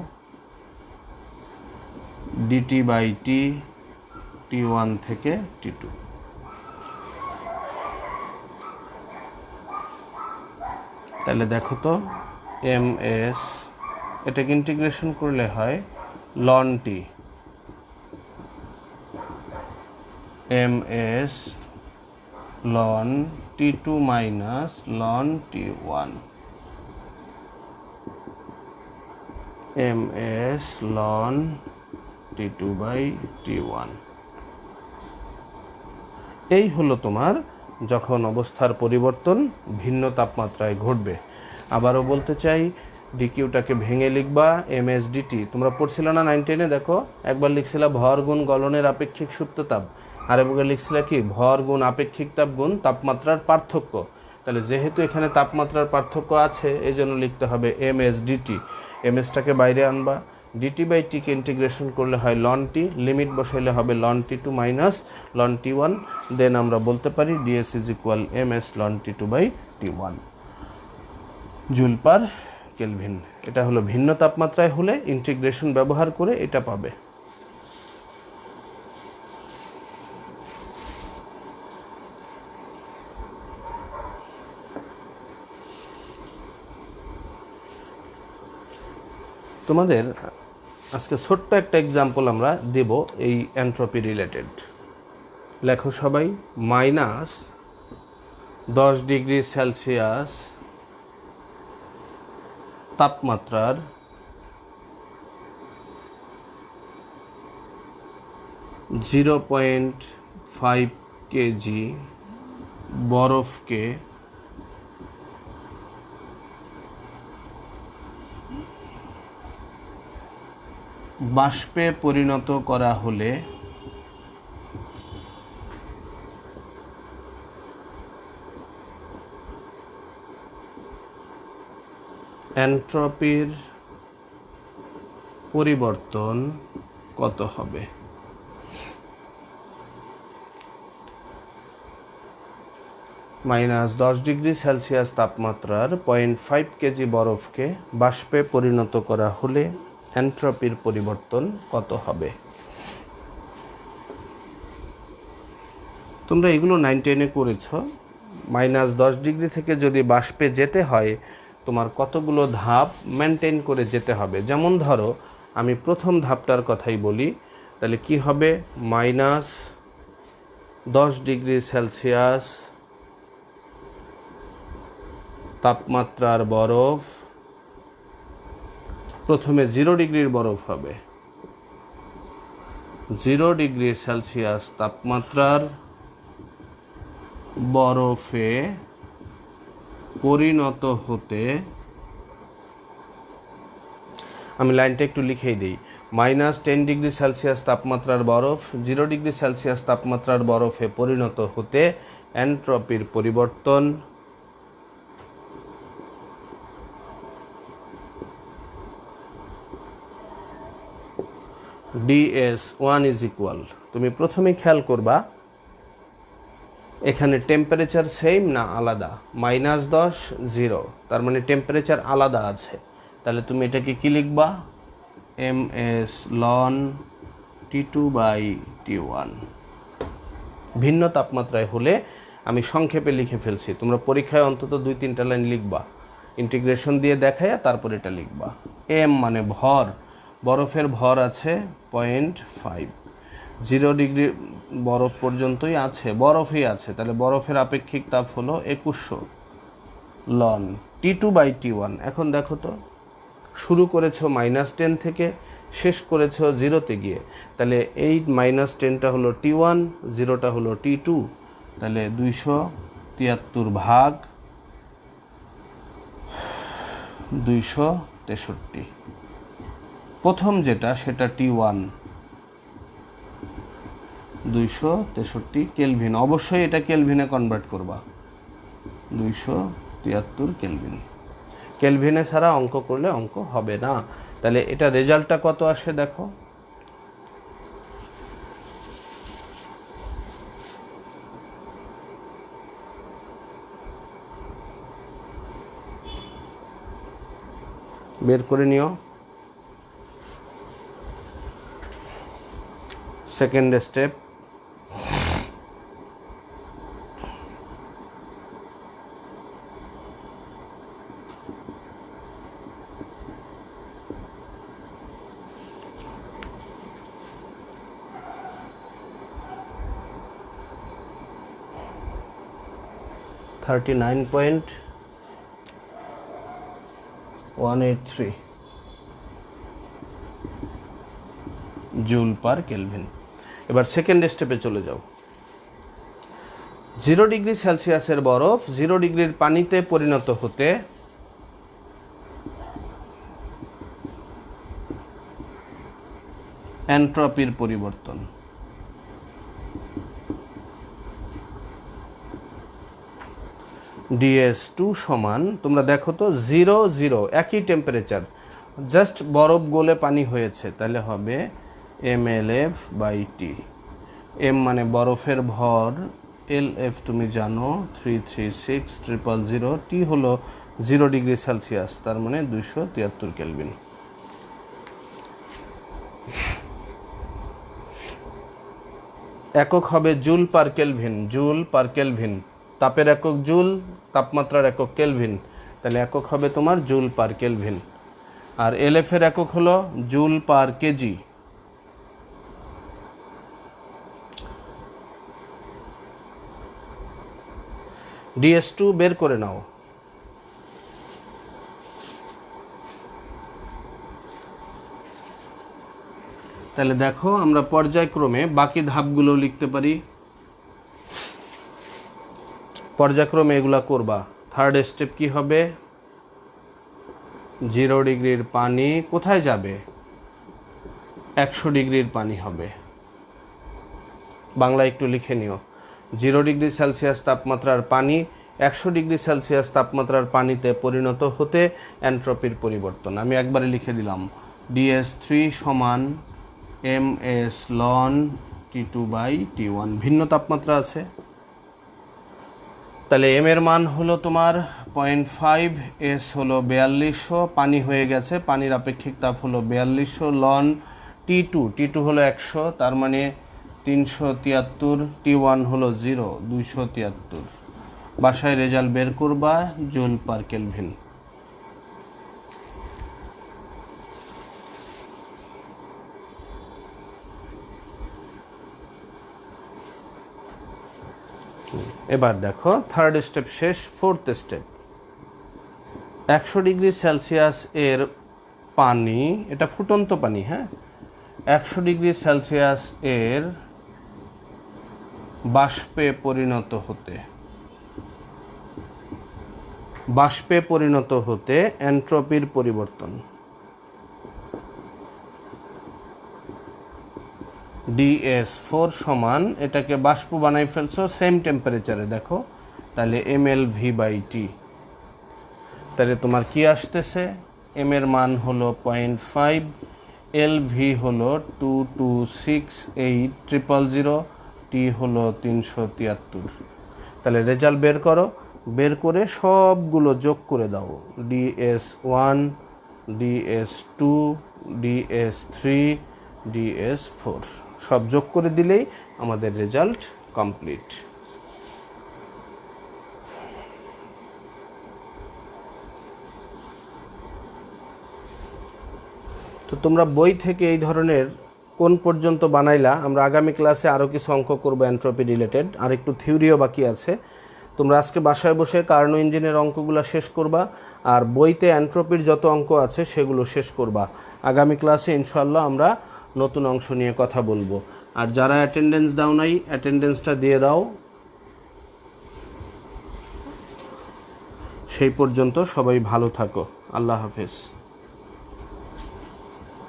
dt/t T1 থেকে T2। তাহলে দেখো তো ms, এটাকে ইন্টিগ্রেশন করলে হয় ln t, ms ln T2 minus ln T1, ms ln T2/T1। এই হলো তোমার যখন অবস্থার পরিবর্তন ভিন্ন তাপমাত্রায় ঘটবে। আবারও বলতে চাই, ডিকিউটাকে ভেঙে লিখবা ms dt। তোমরা পড়ছিল না 9-10-এ? দেখো, একবার লিখছিলা ভর গুণ গলনের আপেক্ষিক সুপ্ত তাপ, আর একবার লিখছিলা কি ভর গুণ আপেক্ষিক তাপ গুণ তাপমাত্রার পার্থক্য। তাহলে যেহেতু এখানে তাপমাত্রার পার্থক্য আছে, এই জন্য লিখতে হবে ms dt। ms-টাকে বাইরে আনবা, dt/t কে ইন্টিগ্রেশন করলে হয় ln t, লিমিট বসাইলে হবে ln T2 minus ln T1। দেন আমরা বলতে পারি ds is equal ms ln T2/T1 joule per kelvin. এটা হলো ভিন্ন তাপমাত্রায় হলে ইন্টিগ্রেশন ব্যবহার করে এটা পাবে। তোমাদের আজকে ছোট্ট একটা এক্সাম্পল আমরা দেব এই এন্ট্রপি রিলেটেড। লেখো সবাই, -10°C তাপমাত্রার 0.5 কেজি বরফকে বাষ্পে পরিণত করা হলে এন্ট্রপির পরিবর্তন কত হবে? -10°C তাপমাত্রার 0.5 কেজি বরফকে বাষ্পে পরিণত করা হলে এন্ট্রপির পরিবর্তন কত হবে? তোমরা এগুলো 9-10-এ করেছ। -10° থেকে যদি বাষ্পে যেতে হয়, তোমার কতগুলো ধাপ মেনটেন করে যেতে হবে। যেমন ধরো, আমি প্রথম ধাপটার কথাই বলি, তাহলে কি হবে, -10°C তাপমাত্রার বরফ, প্রথমে 0° বরফ হবে, 0°C তাপমাত্রার বরফে পরিণত হতে, আমি লাইনটা একটু লিখেই দিই, -10°C তাপমাত্রার বরফ 0°C তাপমাত্রার বরফে পরিণত হতে এন্ট্রপির পরিবর্তন ds1 ইজ ইকুয়াল, তুমি প্রথমেই খেয়াল করবা এখানে টেম্পারেচার সেম না আলাদা, -10 0, তার মানে টেম্পারেচার আলাদা আছে। তাহলে তুমি এটাকে কি লিখবা, ms ln T2/T1। ভিন্ন তাপমাত্রায় হলে আমি সংক্ষেপে লিখে ফেলছি, তোমরা পরীক্ষায় অন্তত 2-3টা লাইন লিখবা, ইন্টিগ্রেশন দিয়ে দেখাইয়া তারপর এটা লিখবা। এম মানে ভর, বরফের ভর আছে 0.5, 0 ডিগ্রি বরফ পর্যন্তই আছে, বরফই আছে, তাহলে বরফের আপেক্ষিক তাপ হলো 2100 লন T2/T1। এখন দেখো তো, শুরু করেছো -10 থেকে, শেষ করেছো 0-তে গিয়ে, তাহলে এই -10টা হলো T1, 0টা হলো T2, তাহলে 273 ভাগ 263। প্রথম যেটা সেটা T1, 263 কেলভিন, অবশ্যই এটা কেলভিনে কনভার্ট করবা, 273 কেলভিন। কেলভিনে ছাড়া অঙ্ক করলে অঙ্ক হবে না। তাহলে এটা রেজাল্টটা কত আসে দেখো, বের করে নিও। Second step, $39.183 joule per kelvin. এবার সেকেন্ড স্টেপে চলে যাও। 0 ডিগ্রি সেলসিয়াসের বরফ 0 ডিগ্রির পানিতে পরিণত হতে এনট্রপির পরিবর্তন, DS2 সমান, তোমরা দেখো তো 0 0 একই টেম্পারেচার, জাস্ট বরফ গলে পানি হয়েছে, তাহলে হবে mLF/T। এম মানে বরফের ভর, LF তুমি জানো 336000, টি হলো 0 ডিগ্রি সেলসিয়াস, তার মানে 273 কেলভিন। একক হবে joule per kelvin, joule per kelvin, তাপের একক জুল, তাপমাত্রার একক কেলভিন, তাহলে একক হবে তোমার জুল পার কেলভিন। আর LF এর একক হলো জুল পার কেজি। DS2 বের করে নাও। তাহলে দেখো আমরা পর্যায়ক্রমে বাকি ধাপগুলো লিখতে পারি, পর্যায়ক্রমে এগুলা করবা। থার্ড স্টেপ কি হবে, 0 ডিগ্রির পানি কোথায় যাবে, 100 ডিগ্রির পানি হবে। বাংলা একটু লিখে নিও, 0 ডিগ্রি সেলসিয়াস তাপমাত্রার পানি 100 ডিগ্রি সেলসিয়াস তাপমাত্রার পানিতে পরিণত হতে এনট্রপির পরিবর্তন। আমি একবারে লিখে দিলাম, DS3 সমান MS ln T2/T1। ভিন্ন তাপমাত্রা আছে, তাহলে এম এর মান হলো তোমার 0.5, এস হলো 4200, পানি হয়ে গেছে, পানির আপেক্ষিক তাপ হলো 4200 লন T2 হলো 100, তার মানে 373, T1 হলো 0, 273। বাসায় রেজাল্ট বের করবা, জুল পার কেলভিন। এবার দেখো থার্ড স্টেপ শেষ, ফোর্থ স্টেপ। 100 ডিগ্রি সেলসিয়াস এর পানি, এটা ফুটন্ত পানি, হ্যাঁ, 100 ডিগ্রি সেলসিয়াস এর বাষ্পে পরিণত হতে এনট্রপির পরিবর্তন, DS4 সমান, এটাকে বাষ্প বানাই ফেলছো সেম টেম্পারেচারে, দেখো তাহলে mLV/T। তাহলে তোমার কি আসতেছে, এম এর মান হলো 0.5, LV হলো 2268000, টি হলো 373। তাহলে রেজাল্ট বের করো, বের করে সবগুলো যোগ করে দাও, DS1, DS2, DS3, DS4 সব যোগ করে দিলেই আমাদের রেজাল্ট কমপ্লিট। তো তোমরা বই থেকে এই ধরনের কোন পর্যন্ত বানাইলা? আমরা আগামী ক্লাসে আরও কিছু অঙ্ক করবো এন্ট্রপি রিলেটেড, আর একটু থিওরিও বাকি আছে। তোমরা আজকে বাসায় বসে কার্নো ইঞ্জিনের অঙ্কগুলো শেষ করবা, আর বইতে এন্ট্রপির যত অঙ্ক আছে সেগুলো শেষ করবা। আগামী ক্লাসে ইনশাল্লাহ আমরা নতুন অংশ নিয়ে কথা বলবো। আর যারা অ্যাটেন্ডেন্স দাও নাই, অ্যাটেন্ডেন্সটা দিয়ে দাও। সেই পর্যন্ত সবাই ভালো থাকো। আল্লাহ হাফেজ।